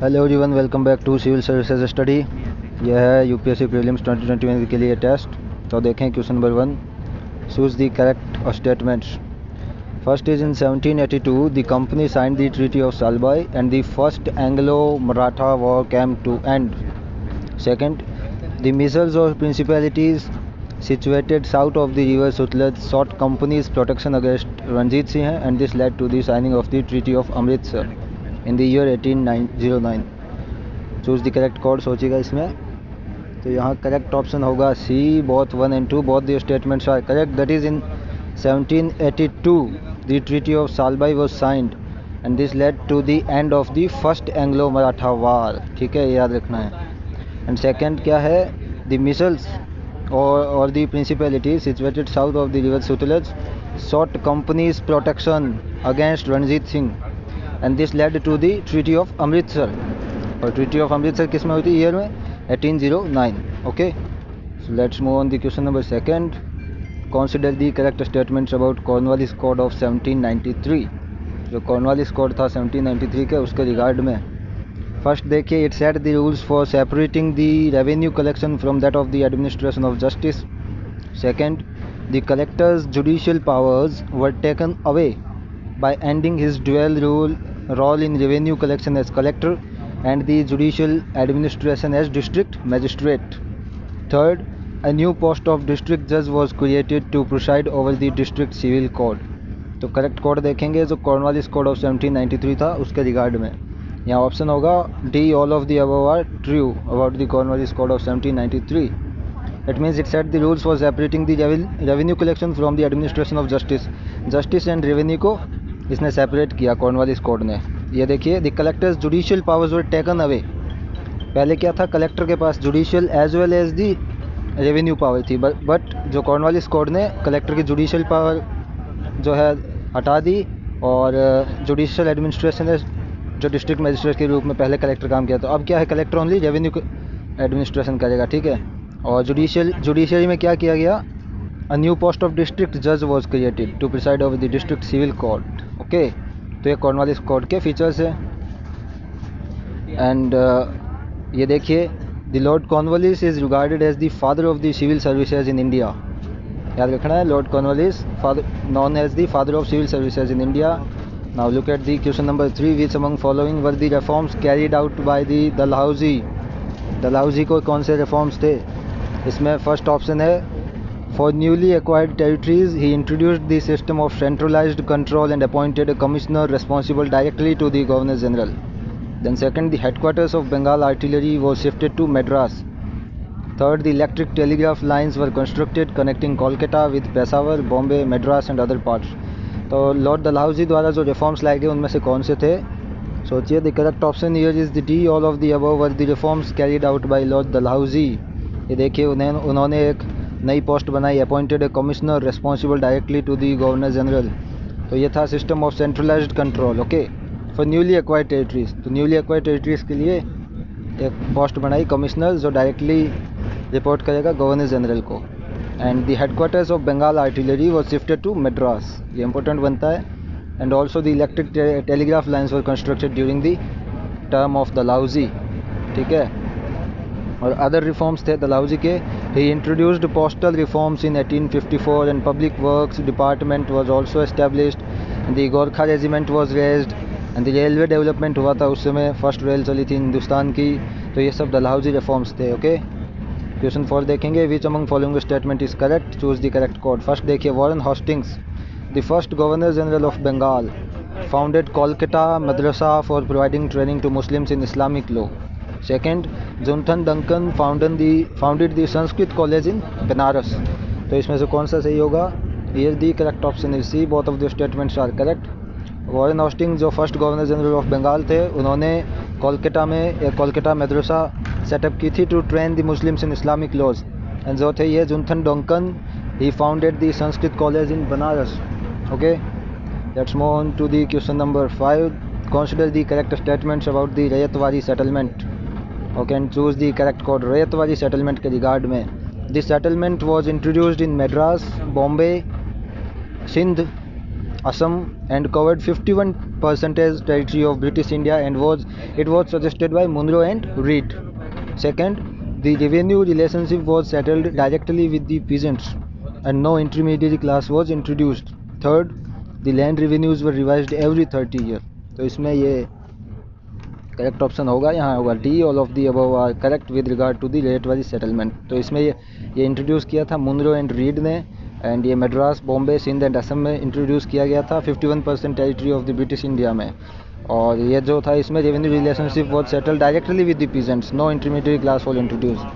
Hello everyone, welcome back to civil services study. यह है UPSC prelims 2021 के लिए टेस्ट। तो देखें question number 1, choose the correct statements. First is in 1782 the company signed the treaty of Salbai and the first Anglo Maratha war came to end. Second, the misls or principalities situated south of the river Sutlej sought company's protection against Ranjit Singh and this led to the signing of the Treaty of Amritsar in the year 1809। Choose the correct code सोचिएगा इसमें। तो यहाँ correct option होगा C, both 1 and 2 both the statements are correct. That is in 1782 the treaty of Salbai was signed and this led to the end of the first Anglo Maratha war. ठीक है, याद रखना है। एंड सेकंड क्या है, the misls or the principality situated south of the river Sutlej sought company's protection against Ranjit Singh and this led to the Treaty of Amritsar। और Treaty of Amritsar किस में हुई थी, ईयर में 1809। Okay, so let's move on the question number 2। consider the correct statements about Cornwallis Code of 1793। जो Cornwallis Code था 1793 के, उसके रिगार्ड में फर्स्ट देखिए, it set the rules for separating the revenue collection from that of the administration of justice. Second, the collectors judicial powers were taken away by ending his dual role in revenue collection as collector and the judicial administration as district magistrate. Third, a new post of district जज was created to preside over the district civil code. तो correct code देखेंगे जो Cornwallis code of 1793 था उसके regard में। यहाँ option होगा D, all of the above are true about the Cornwallis code of 1793। It means it set the rules for separating the revenue collection from the administration of justice. Justice and revenue को इसने separate किया Cornwallis code ने। ये देखिए, the collectors judicial powers were taken away. पहले क्या था, collector के पास judicial as well as the revenue power थी, बट जो कॉर्नवालिस कोड ने कलेक्टर की जुडिशियल पावर जो है हटा दी और जुडिशियल एडमिनिस्ट्रेशन जो डिस्ट्रिक्ट मजिस्ट्रेट के रूप में पहले कलेक्टर काम किया, तो अब क्या है, कलेक्टर ओनली रेवेन्यू एडमिनिस्ट्रेशन करेगा। ठीक है, और जुडिशियरी में क्या किया गया, a new post of district जज was created to preside over the district civil court. Okay, तो ये कॉर्नवालिस कोड के फीचर्स है। एंड ये देखिए, the Lord Cornwallis is regarded as the father of the civil services in India. याद रखना है, Lord Cornwallis known as the father of civil services in India. Now look at the question number 3, which among following were the reforms carried out by the Dalhousie। Dalhousie को कौन से reforms थे, इसमें first option है for newly acquired territories he introduced the system of centralized control and appointed a commissioner responsible directly to the Governor General। Then second, the headquarters of Bengal artillery was shifted to Madras। Third, the electric telegraph lines were constructed connecting Kolkata with Peshawar, Bombay, Madras and other parts। तो Lord Dalhousie द्वारा जो reforms लाए गए उनमें से कौन से थे, सोचिए। The correct option here is the D, all of the above were the reforms carried out by lord Dalhousie. ये देखिए, उन्होंने एक नई पोस्ट बनाई, appointed a commissioner responsible directly to the governor general. तो ये था system of centralised control. Okay, for newly acquired territories, तो न्यूली एक्वायर्ड टेरिटरीज के लिए एक पोस्ट बनाई कमिश्नर जो डायरेक्टली रिपोर्ट करेगा गवर्नर जनरल को। And the headquarters of Bengal artillery was shifted to Madras, ये इंपॉर्टेंट बनता है। And also the electric telegraph lines were constructed during the term of Dalhousie. ठीक है, और अदर रिफॉर्म्स थे डलहौजी के। He introduced postal reforms in 1854 and public works department was also established. The Gorkha regiment was raised and the railway development हुआ था उस समय, first rail चली थी हिंदुस्तान की। तो ये सब डलहौजी रिफॉर्म्स थे। ओके, क्वेश्चन 4 देखेंगे, which among following statement is correct, choose the correct code. First देखिए, Warren Hastings the first governor general of Bengal founded Kolkata madrasa for providing training to Muslims in Islamic law. Second, Jonathan Duncan founded the Sanskrit college in Banaras. तो इसमें से कौन सा सही होगा, here the correct option is C, both of the statements are correct. Warren Hastings जो first governor general of Bengal थे, उन्होंने कोलकाता में एक कोलकाता मदरसा सेटअप की थी to train the Muslims in Islamic laws. And जो थे ये Jonathan Duncan, he founded the Sanskrit college in Banaras. Okay, let's move on to the question number 5। Consider the correct statements about the Ryotwari settlement. Okay, and choose the correct code. Ryotwari settlement के regard में, the settlement was introduced in Madras, Bombay, Sindh, Assam and covered 51 percentage territory of British India and it was suggested by Munro and Reed. Second, the revenue relationship was settled directly with the peasants and no intermediary class was introduced. Third, the land revenues were revised every 30 years. तो इसमें ये correct option होगा, यहाँ होगा D, all of the above are correct with regard to the Ryotwari settlement. तो इसमें ये introduce किया था मुनरो एंड रीड ने, एंड ये मद्रास, बॉम्बे, सिंध एंड असम में इंट्रोड्यूस किया गया था 51% territory of the British India में। और ये जो था इसमें revenue relationship was settle directly with the peasants, no intermediate class was introduce.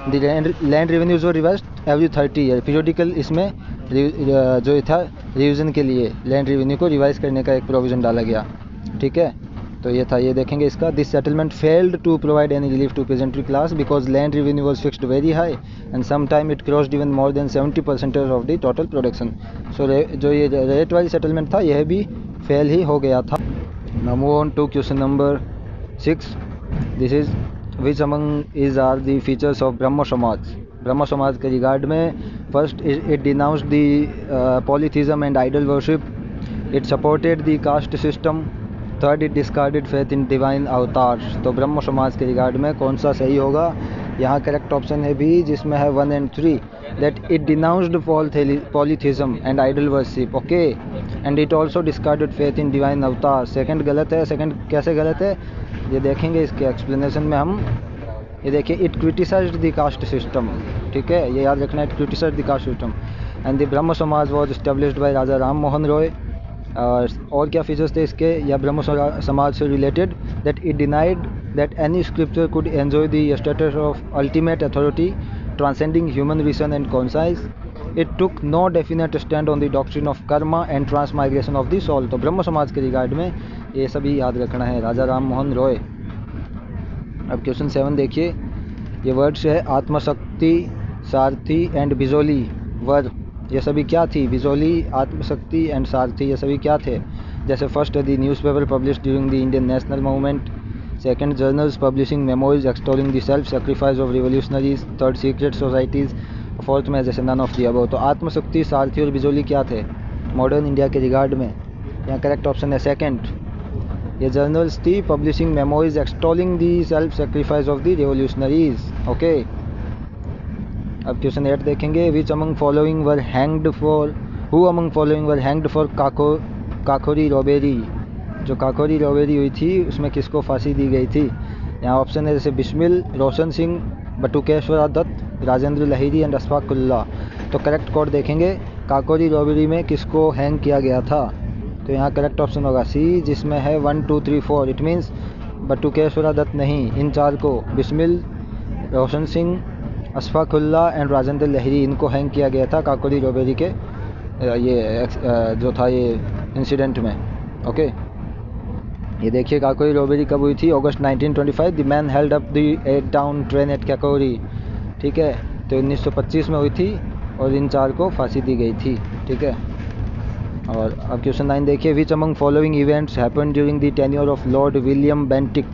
The land revenues were revised every 30 year, periodical इसमें जो था रिविजन के लिए लैंड रेवेन्यू को रिवाइज करने का एक प्रोविज़न डाला गया। ठीक है, तो ये था, ये देखेंगे इसका। This settlement failed to provide any relief to peasantry class because land revenue was fixed very high and some time it crossed even more than 70% of the total production. So जो ये रेट वाली settlement था यह भी fail ही हो गया था। Now move on to question number 6। This is which among is are the features of Brahmo Samaj. Brahmo Samaj के रिगार्ड में first it denounced the polytheism and idol worship, it supported the caste system, third it discarded faith in divine avatars. तो ब्रह्म समाज के regard में कौन सा सही होगा? यहाँ करेक्ट ऑप्शन है बी, जिसमें है 1 and 3, that it denounced polytheism and idol worship, okay, and it also discarded faith in divine avatar. Second गलत है। सेकंड कैसे गलत है ये देखेंगे इसके एक्सप्लेनेशन में हम। ये देखिए, it criticised the caste system, ठीक है, ये याद रखना, it criticised the caste system and the Brahmo Samaj was established by Raja Ram Mohan Roy. और क्या फीचर्स थे इसके या ब्रह्म समाज से related? That it denied that any scripture could enjoy the status of ultimate authority transcending human reason and conscience. It took no definite stand on the doctrine of karma and transmigration of the soul. तो ब्रह्म समाज के regard में ये सभी याद रखना है, राजा राम मोहन रॉय। अब question 7 देखिए, ये वर्ड्स है आत्मशक्ति, सारथी एंड बिजोली। वर ये सभी क्या थी? बिजोली, आत्मशक्ति एंड सारथी, ये सभी क्या थे? जैसे first the newspaper published during the Indian national movement, second journals publishing memories extolling the self sacrifice of revolutionaries, third secret societies, fourth में जैसे नन ऑफ द अबव। तो आत्मशक्ति, सारथी और बिजोली क्या थे मॉडर्न इंडिया के रिगार्ड में? यहाँ करेक्ट ऑप्शन है सेकंड, ये जर्नल्स थी publishing memories extolling the self sacrifice of the revolutionaries, okay. अब क्वेश्चन 8 देखेंगे, which among following were hanged for, who among following were hanged for Kakori robbery. जो काकोरी रॉबेरी हुई थी उसमें किसको फांसी दी गई थी? यहाँ ऑप्शन है जैसे बिस्मिल, रोशन सिंह, बटुकेश्वर दत्त, राजेंद्र लहिरी एंड अशफाक उल्लाह। तो करेक्ट कोड देखेंगे, काकोरी रॉबेरी में किसको हैंग किया गया था? तो यहाँ करेक्ट ऑप्शन होगा सी, जिसमें है 1 2 3 4। इट मीन्स बटुकेश्वर दत्त नहीं, इन चार को बिस्मिल, रोशन सिंह, अशफाक उल्लाह एंड राजेंद्र लहिरी, इनको हैंग किया गया था काकोरी रॉबेरी के ये जो था ये इंसिडेंट में, ओके। ये देखिए काकोरी रॉबेरी कब हुई थी? अगस्त 1925। The man held up the 8 down train eight Kakori, ठीक है, तो 1925 में हुई थी और इन चार को फांसी दी गई थी, ठीक है। और अब क्वेश्चन 9 देखिए, which among following events happened during the tenure of lord William Bentinck.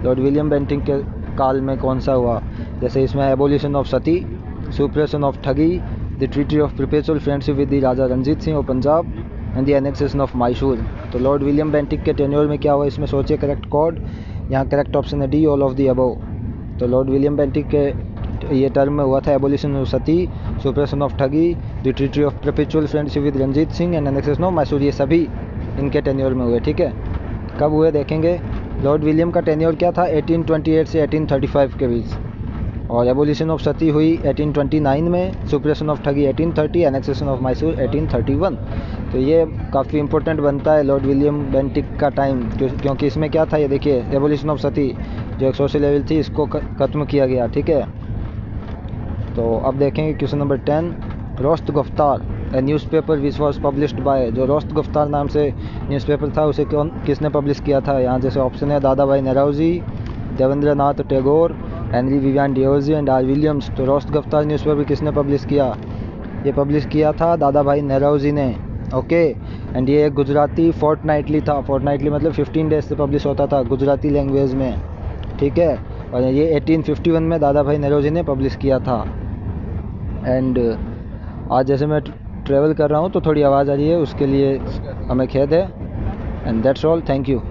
Lord William Bentinck के काल में कौन सा हुआ? जैसे इसमें abolition of sati, suppression of thuggee, the treaty of perpetual friendship with the Raja Ranjit Singh of Punjab and the annexation of Mysore. तो lord William Bentinck के टेन्योर में क्या हुआ इसमें सोचिए करेक्ट कोड। यहाँ करेक्ट ऑप्शन है D, all of the above. तो लॉर्ड विलियम बेंटिक के ये टर्म में हुआ था abolition of sati, suppression of thuggee, the treaty of perpetual friendship with Ranjit Singh and annexation of Mysore, ये सभी इनके टेन्योर में हुए, ठीक है। कब हुए देखेंगे। लॉर्ड विलियम का टेन्योर क्या था? 1828 से 1835 के बीच। और एबोलिशन ऑफ सती हुई 1829 में, सुप्रेशन ऑफ ठगी 1830, एनेक्सेशन ऑफ मैसूर 1831। तो ये काफ़ी इंपॉर्टेंट बनता है लॉर्ड विलियम बेंटिक का टाइम, क्योंकि इसमें क्या था ये देखिए, एबोलिशन ऑफ सती जो एक सोशल लेवल थी इसको खत्म किया गया, ठीक है। तो अब देखेंगे question number 10, Rast Goftar, a newspaper which was published by. जो रोस्त गुफ्तार नाम से न्यूज़पेपर था उसे किसने पब्लिश किया था? यहाँ जैसे ऑप्शन है Dada Bhai Naoroji, Devendra Nath Tagore, Henry Vivian Derozio and R Williams. तो रोस्त गुफ्तार न्यूज़पेपर किसने पब्लिश किया? ये पब्लिश किया था दादा भाई नौरोजी ने, ओके। एंड ये एक गुजराती फोर्टनाइटली था, फोर्टनाइटली मतलब 15 डेज से पब्लिश होता था गुजराती लैंग्वेज में, ठीक है। और ये 1851 में दादा भाई नौरोजी ने पब्लिश किया था। एंड आज जैसे मैं ट्रैवल कर रहा हूँ तो थोड़ी आवाज़ आ रही है, उसके लिए हमें खेद है। And that's all. Thank you.